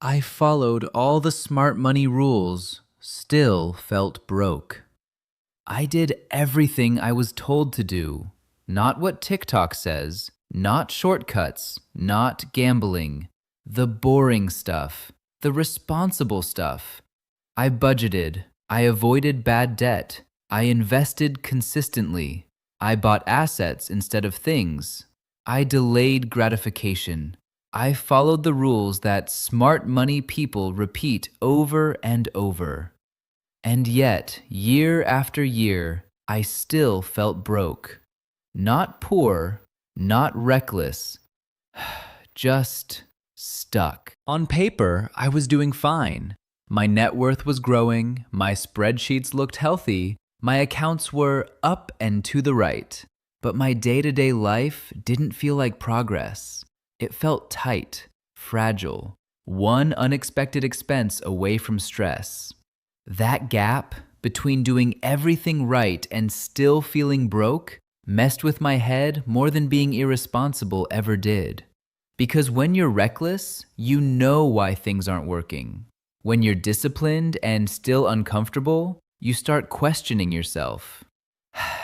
I followed all the smart money rules, still felt broke. I did everything I was told to do. Not what TikTok says, not shortcuts, not gambling. The boring stuff, the responsible stuff. I budgeted, I avoided bad debt, I invested consistently, I bought assets instead of things. I delayed gratification. I followed the rules that smart money people repeat over and over. And yet, year after year, I still felt broke. Not poor, not reckless, just stuck. On paper, I was doing fine. My net worth was growing, my spreadsheets looked healthy, my accounts were up and to the right. But my day-to-day life didn't feel like progress. It felt tight, fragile, one unexpected expense away from stress. That gap between doing everything right and still feeling broke messed with my head more than being irresponsible ever did. Because when you're reckless, you know why things aren't working. When you're disciplined and still uncomfortable, you start questioning yourself.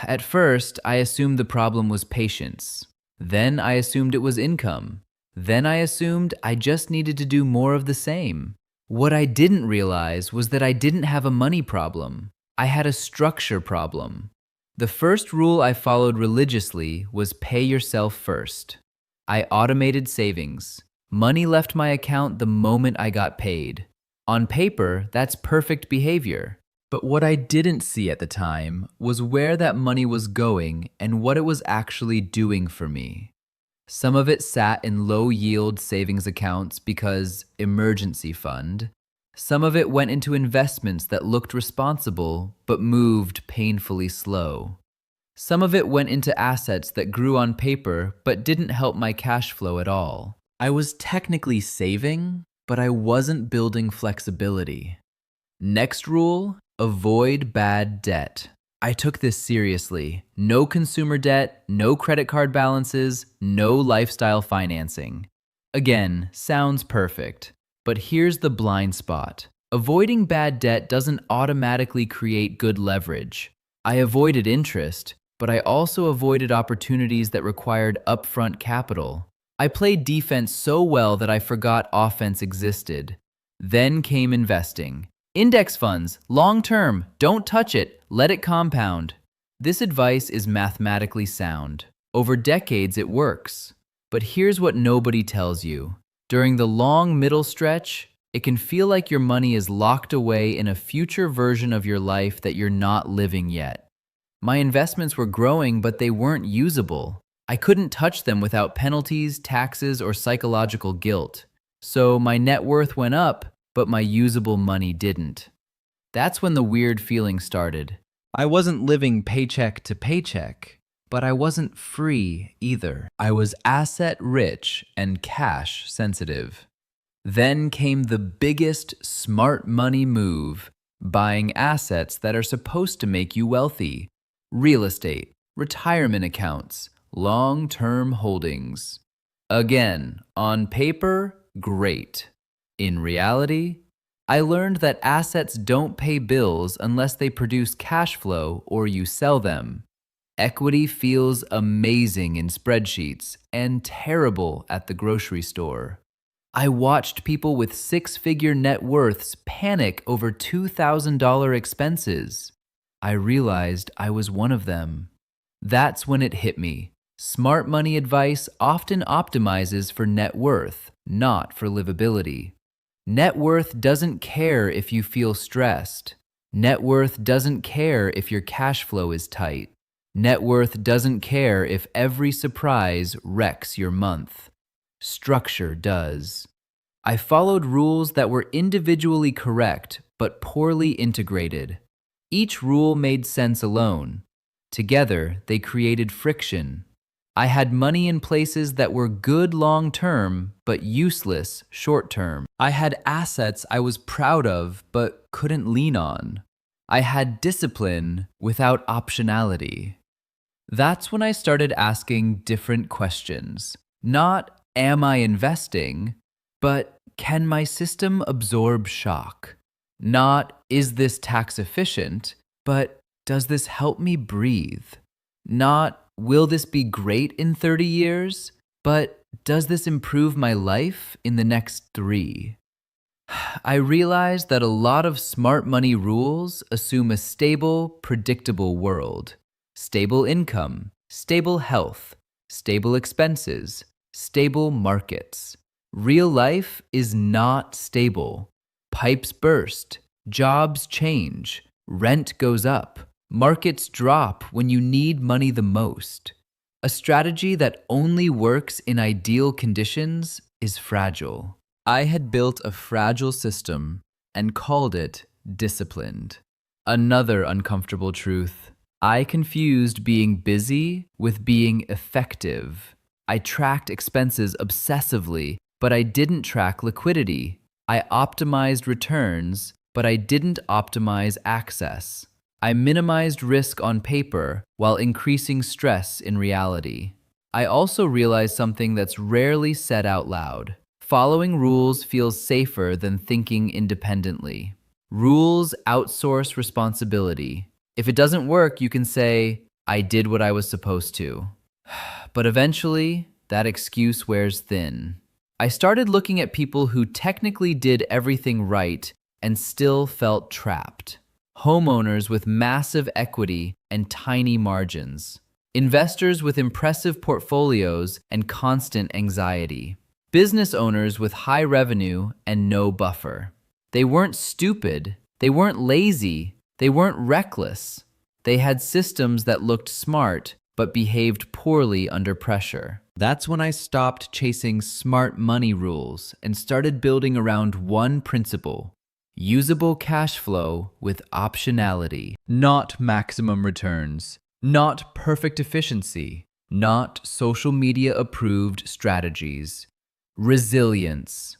At first, I assumed the problem was patience. Then I assumed it was income. Then I assumed I just needed to do more of the same. What I didn't realize was that I didn't have a money problem. I had a structure problem. The first rule I followed religiously was pay yourself first. I automated savings. Money left my account the moment I got paid. On paper, that's perfect behavior. But what I didn't see at the time was where that money was going and what it was actually doing for me. Some of it sat in low-yield savings accounts because emergency fund. Some of it went into investments that looked responsible but moved painfully slow. Some of it went into assets that grew on paper but didn't help my cash flow at all. I was technically saving, but I wasn't building flexibility. Next rule: avoid bad debt. I took this seriously. No consumer debt, no credit card balances, no lifestyle financing. Again, sounds perfect. But here's the blind spot. Avoiding bad debt doesn't automatically create good leverage. I avoided interest, but I also avoided opportunities that required upfront capital. I played defense so well that I forgot offense existed. Then came investing. Index funds, long term, don't touch it, let it compound. This advice is mathematically sound. Over decades it works. But here's what nobody tells you. During the long middle stretch, it can feel like your money is locked away in a future version of your life that you're not living yet. My investments were growing, but they weren't usable. I couldn't touch them without penalties, taxes, or psychological guilt. So my net worth went up, but my usable money didn't. That's when the weird feeling started. I wasn't living paycheck to paycheck, but I wasn't free either. I was asset rich and cash sensitive. Then came the biggest smart money move: buying assets that are supposed to make you wealthy. Real estate, retirement accounts, long-term holdings. Again, on paper, great. In reality, I learned that assets don't pay bills unless they produce cash flow or you sell them. Equity feels amazing in spreadsheets and terrible at the grocery store. I watched people with six-figure net worths panic over $2,000 expenses. I realized I was one of them. That's when it hit me. Smart money advice often optimizes for net worth, not for livability. Net worth doesn't care if you feel stressed. Net worth doesn't care if your cash flow is tight. Net worth doesn't care if every surprise wrecks your month. Structure does. I followed rules that were individually correct but poorly integrated. Each rule made sense alone. Together, they created friction. I had money in places that were good long-term, but useless short-term. I had assets I was proud of, but couldn't lean on. I had discipline without optionality. That's when I started asking different questions. Not, am I investing? But can my system absorb shock? Not, is this tax efficient, but does this help me breathe? Not, will this be great in 30 years, but does this improve my life in the next 3? I realized that a lot of smart money rules assume a stable, predictable world. Stable income, stable health, stable expenses, stable markets. Real life is not stable. Pipes burst, jobs change, rent goes up, markets drop when you need money the most. A strategy that only works in ideal conditions is fragile. I had built a fragile system and called it disciplined. Another uncomfortable truth. I confused being busy with being effective. I tracked expenses obsessively, but I didn't track liquidity. I optimized returns, but I didn't optimize access. I minimized risk on paper while increasing stress in reality. I also realized something that's rarely said out loud. Following rules feels safer than thinking independently. Rules outsource responsibility. If it doesn't work, you can say, I did what I was supposed to. But eventually, that excuse wears thin. I started looking at people who technically did everything right and still felt trapped. Homeowners with massive equity and tiny margins. Investors with impressive portfolios and constant anxiety. Business owners with high revenue and no buffer. They weren't stupid. They weren't lazy. They weren't reckless. They had systems that looked smart but behaved poorly under pressure. That's when I stopped chasing smart money rules and started building around one principle: usable cash flow with optionality. Not maximum returns, not perfect efficiency, not social media approved strategies. Resilience.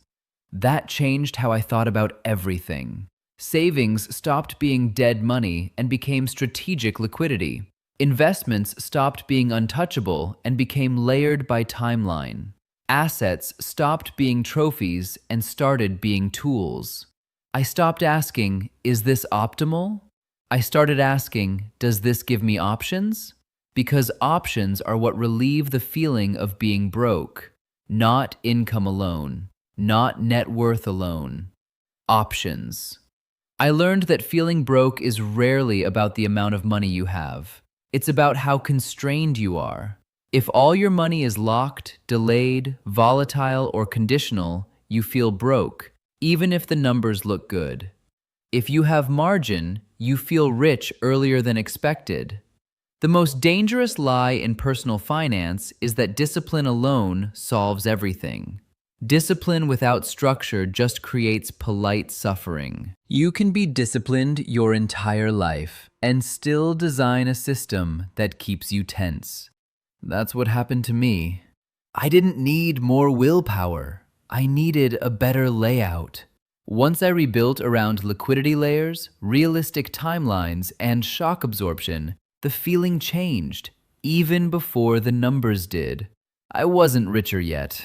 That changed how I thought about everything. Savings stopped being dead money and became strategic liquidity. Investments stopped being untouchable and became layered by timeline. Assets stopped being trophies and started being tools. I stopped asking, is this optimal? I started asking, does this give me options? Because options are what relieve the feeling of being broke. Not income alone, not net worth alone. Options. I learned that feeling broke is rarely about the amount of money you have. It's about how constrained you are. If all your money is locked, delayed, volatile, or conditional, you feel broke, even if the numbers look good. If you have margin, you feel rich earlier than expected. The most dangerous lie in personal finance is that discipline alone solves everything. Discipline without structure just creates polite suffering. You can be disciplined your entire life and still design a system that keeps you tense. That's what happened to me. I didn't need more willpower. I needed a better layout. Once I rebuilt around liquidity layers, realistic timelines, and shock absorption, the feeling changed, even before the numbers did. I wasn't richer yet,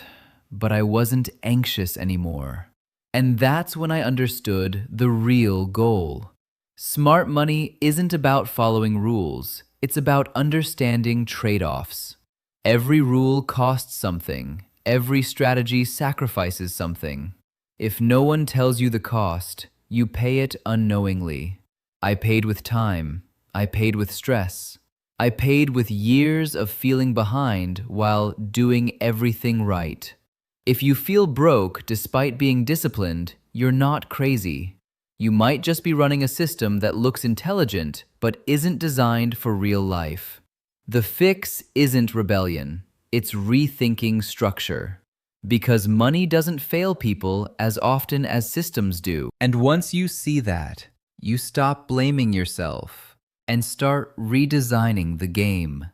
but I wasn't anxious anymore. And that's when I understood the real goal. Smart money isn't about following rules. It's about understanding trade-offs. Every rule costs something. Every strategy sacrifices something. If no one tells you the cost, you pay it unknowingly. I paid with time. I paid with stress. I paid with years of feeling behind while doing everything right. If you feel broke despite being disciplined, you're not crazy. You might just be running a system that looks intelligent but isn't designed for real life. The fix isn't rebellion. It's rethinking structure. Because money doesn't fail people as often as systems do. And once you see that, you stop blaming yourself and start redesigning the game.